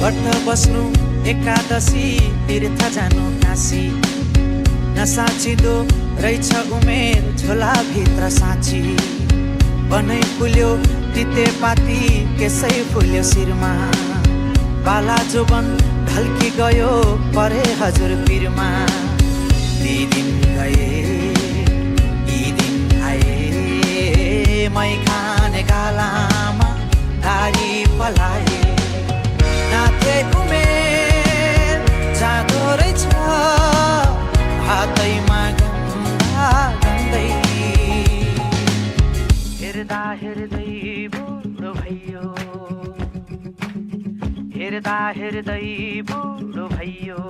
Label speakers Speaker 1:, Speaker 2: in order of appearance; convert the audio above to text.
Speaker 1: व्रत बस्नु एकादशी तीर्थ जानु काशी नसाचिँदो रहेछ उमेर झोलाभित्र साँची बनै फुल्यो तितेपाती केसै फुल्यो शिरमा बाला जोबन ढल्की गयो परे हजुर पिरमा ती दिन गए यी दिन आए मै खाने गालामा धारी पलाए नाथे उमेर जाँदो रहेछ हातैमा गन्दा गन्दै हेर्दा हेर्दै बुढो भइयो हेर्दा हेर्दै बुढो भइयो